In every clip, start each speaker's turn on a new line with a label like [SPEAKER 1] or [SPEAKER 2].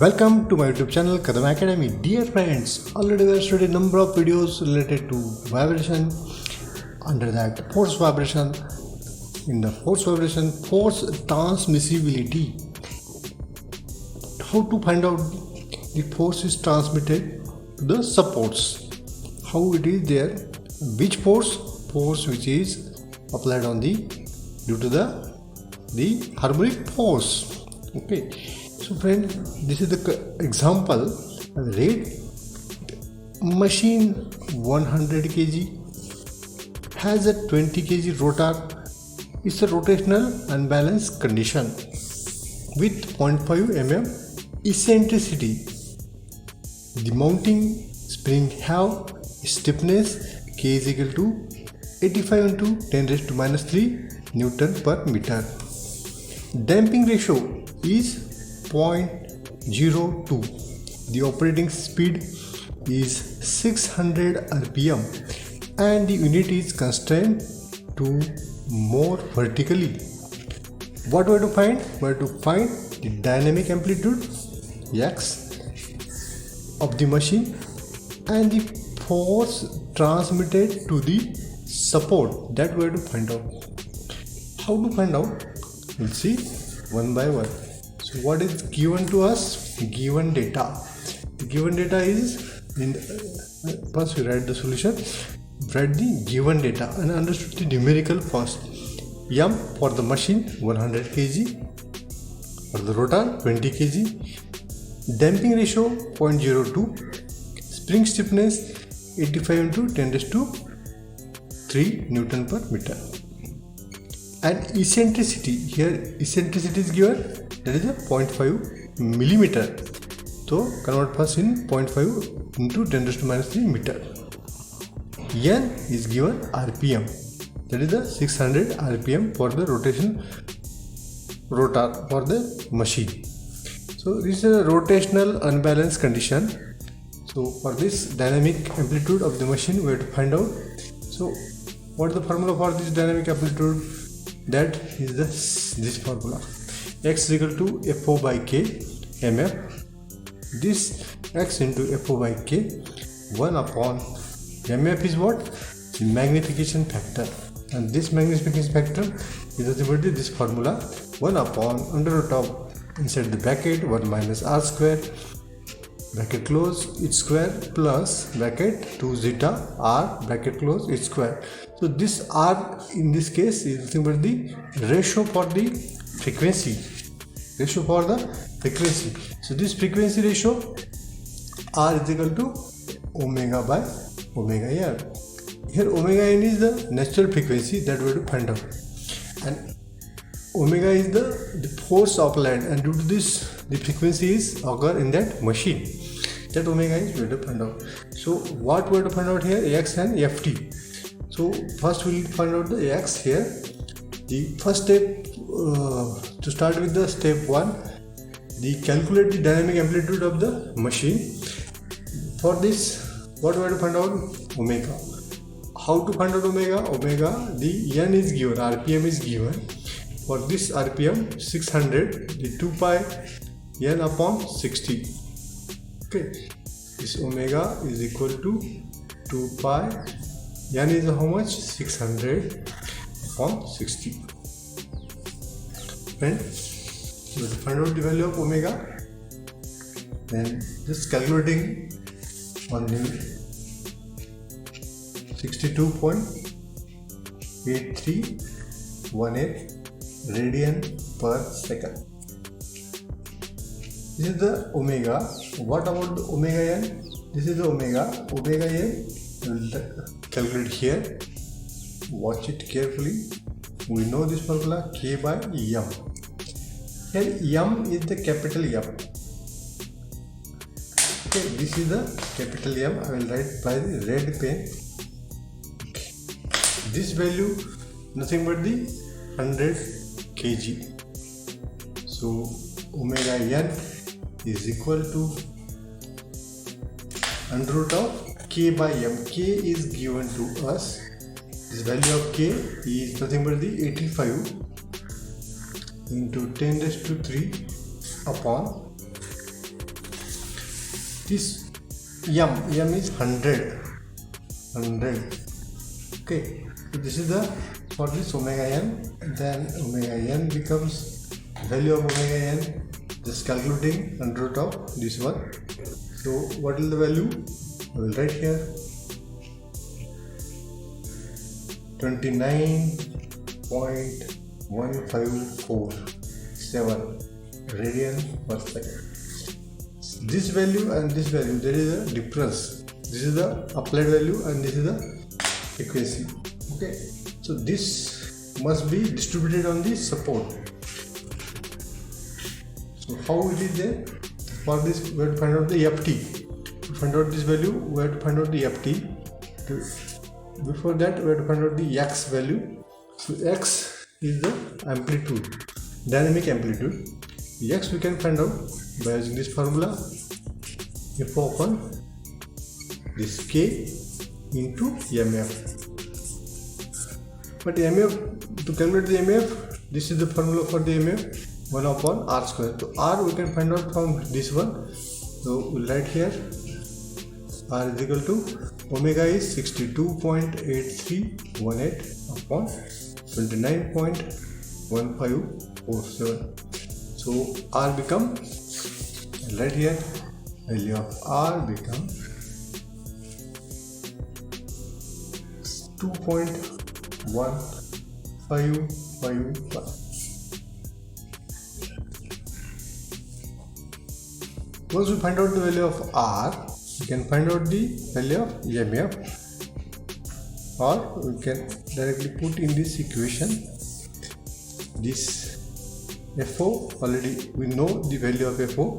[SPEAKER 1] Welcome to my YouTube channel Kadam Academy. Dear friends, already we have studied a number of videos related to vibration. Under that, force vibration. In the force vibration, force transmissibility. How to find out the force is transmitted to the supports. How it is there? Which force? Force which is applied on the due to the harmonic force. Okay. So friend, this is the example. Rate machine 100 kg has a 20 kg rotor. It's a rotational unbalanced condition with 0.5 mm eccentricity. The mounting spring have stiffness K is equal to 85 into 10 raised to minus 3 Newton per meter. Damping ratio is 0.02. The operating speed is 600 rpm and the unit is constrained to more vertically. What we have to find? We have to find the dynamic amplitude x of the machine and the force transmitted to the support. That we have to find out. How to find out? We'll see one by one. So what is given to us? Given data. The given data is in first we write the solution, write the given data and understood the numerical first. M for the machine 100 kg, for the rotor 20 kg, damping ratio 0.02, spring stiffness 85 into 10 raised to 3 Newton per meter. And eccentricity, here eccentricity is given, that is a 0.5 millimeter. So convert first in 0.5 into 10 raised to minus 3 meter. N is given RPM, that is the 600 RPM for the rotation rotor for the machine. So this is a rotational unbalanced condition. So for this dynamic amplitude of the machine we have to find out. So what is the formula for this dynamic amplitude? That is this formula. X is equal to FO by K MF. This X into FO by K 1 upon MF is what? The magnification factor. And this magnification factor is nothing but this formula 1 upon under root of inside the bracket 1 minus r square bracket close its square plus bracket 2 zeta r bracket close its square. So this r in this case is nothing but the ratio for the frequency. Ratio for the frequency. So this frequency ratio r is equal to omega by omega n. Here omega n is the natural frequency that we have to find out, and omega is the force applied, and due to this the frequency is occur in that machine. That omega is we have to find out. So what we have to find out here? X and Ft. So first we will find out the X here. The first step to start with the step 1, the calculate the dynamic amplitude of the machine. For this, what we have to find out? Omega. How to find out omega? Omega, the n is given, rpm is given. For this rpm 600, the 2 pi n upon 60. Okay, this omega is equal to 2 pi n is how much? 600 upon 60. And you have to find out the value of omega. Then just calculating on the 62.8318 radian per second. This is the omega. What about the omega n? This is the omega. Omega n will calculate here. Watch it carefully. We know this formula K by M. Here M is the capital M. Okay, this is the capital M. I will write by the red pen. This value nothing but the 100 kg. So omega n is equal to under root of K by M. K is given to us. This value of K is nothing but the 85 into 10 raised to 3 upon this m is 100. Okay, so this is the for this omega n. Then omega n becomes value of omega n, just calculating under root of this one. So what is the value? I will write here 29.1547 radian per second. This value and this value, there is a difference. This is the applied value and this is the frequency. Okay, so this must be distributed on the support. So how it is there? For this we have to find out the ft. To find out this value we have to find out the ft. Before that we have to find out the x value. So x is the amplitude, dynamic amplitude. The x we can find out by using this formula, f upon this k into mf. But mf, to calculate the mf, this is the formula for the mf, 1 upon r square. So r we can find out from this one. So we'll write here r is equal to omega is 62.8318 upon 29.1547. So r become, right here, value of r become 2.1551. Once we find out the value of r, we can find out the value of emf, or we can directly put in this equation this FO. Already we know the value of FO,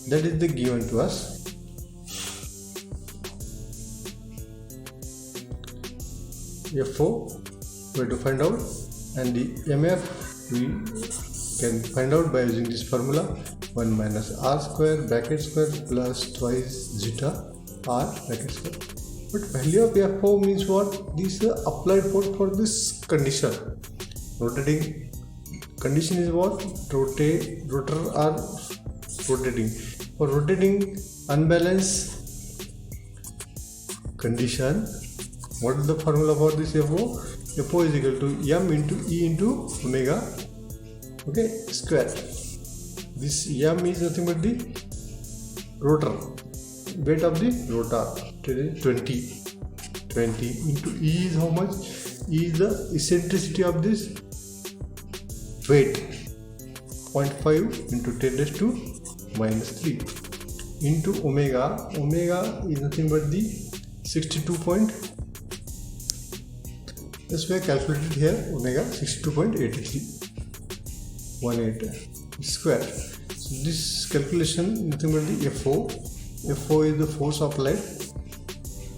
[SPEAKER 1] that is the given to us. FO we have to find out, and the MF we can find out by using this formula, 1 minus r square bracket square plus twice zeta r bracket square. But value of FO means what? This is applied force for this condition. Rotating condition is what? Rotor are rotating. For rotating unbalanced condition, what is the formula for this FO? FO is equal to m into e into omega, okay, square. This m is nothing but the rotor, weight of the rotor, 20 into e is how much? E is the eccentricity of this weight, 0.5 into 10 raised to minus 3 into omega. Omega is nothing but the 62. This way calculated here, omega 62.8318 square. So this calculation nothing but the FO. FO is the force applied,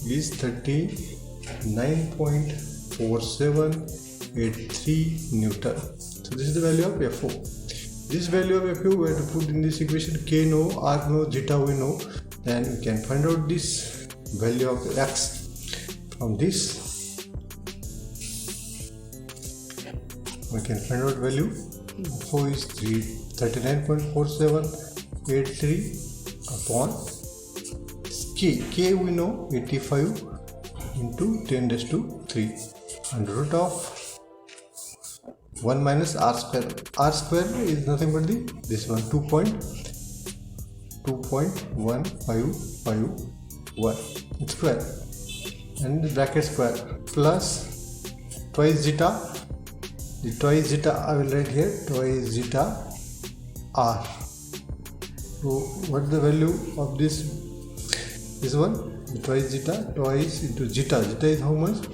[SPEAKER 1] is 39.4783 Newton. So this is the value of FO. This value of FO we have to put in this equation. K no, R no, zeta we know. Then we can find out this value of X. From this we can find out value. FO is 39.4783 upon K. K we know, 85 into 10 raised to 3 under root of 1 minus r square. R square is nothing but this one, 2.151 square, and the bracket square plus twice zeta. The twice zeta I will write here, twice zeta r. So what is the value of this one? The twice zeta, twice into zeta. Zeta is how much?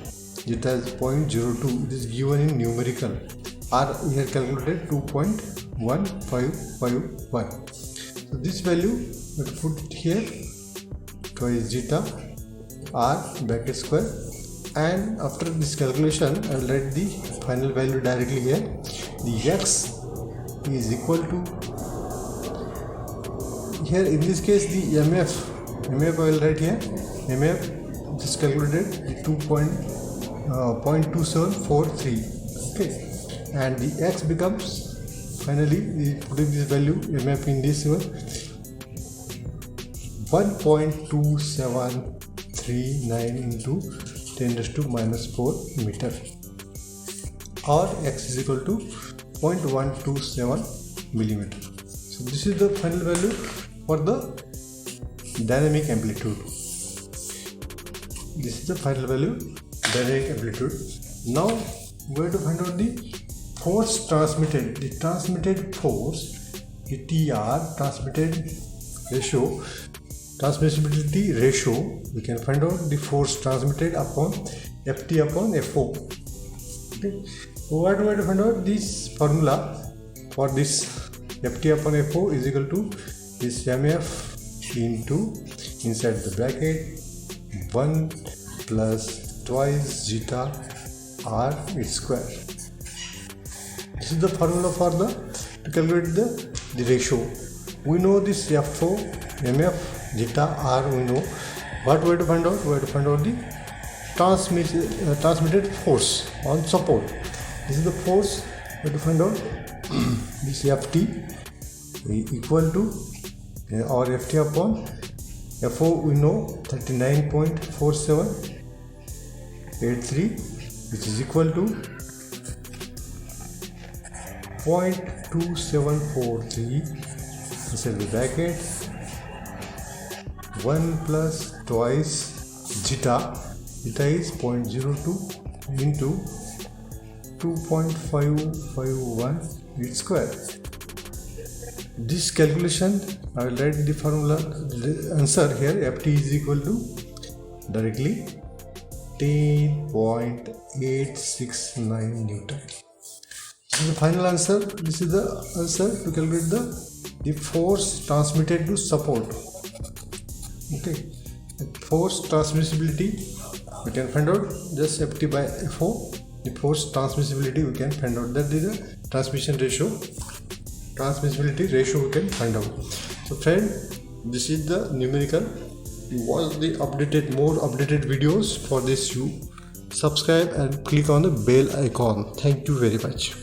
[SPEAKER 1] Zeta is 0.02. It is given in numerical. R here calculated 2.1551. So this value we have to put it here, twice zeta r bracket square, and after this calculation I will write the final value directly here. The X is equal to, here in this case the MF I will write here. MF is calculated 0.2743. Okay, and the X becomes, finally putting this value MF in this one, 1.2739 into 10⁻⁴ meter, or x is equal to 0.127 millimeter. So this is the final value for the dynamic amplitude. This is the final value dynamic amplitude. Now we have to find out the force transmitted. The transmitted force, the TR, transmissibility ratio, we can find out the force transmitted upon Ft upon Fo. Okay. What we have to find out? This formula for this Ft upon Fo is equal to this mf into, inside the bracket, 1 plus twice zeta r its square. This is the formula for to calculate the ratio. We know this Fo, mf, zeta r we know. What we have to find out? We have to find out the transmitted force on support. This is the force we have to find out. This Ft equal to, or Ft upon Fo we know 39.4783, which is equal to 0.2743 inside the bracket, 1 plus twice zeta is 0.02 into 2.551 its square. This calculation, I will write the formula, the answer here. Ft is equal to directly 10.869 Newton. This is the final answer. This is the answer to calculate the force transmitted to support. Okay, force transmissibility we can find out just Ft by Fo. The force transmissibility we can find out, that is the transmissibility ratio we can find out. So friend, this is the numerical. You watch the more updated videos. For this you subscribe and click on the bell icon. Thank you very much.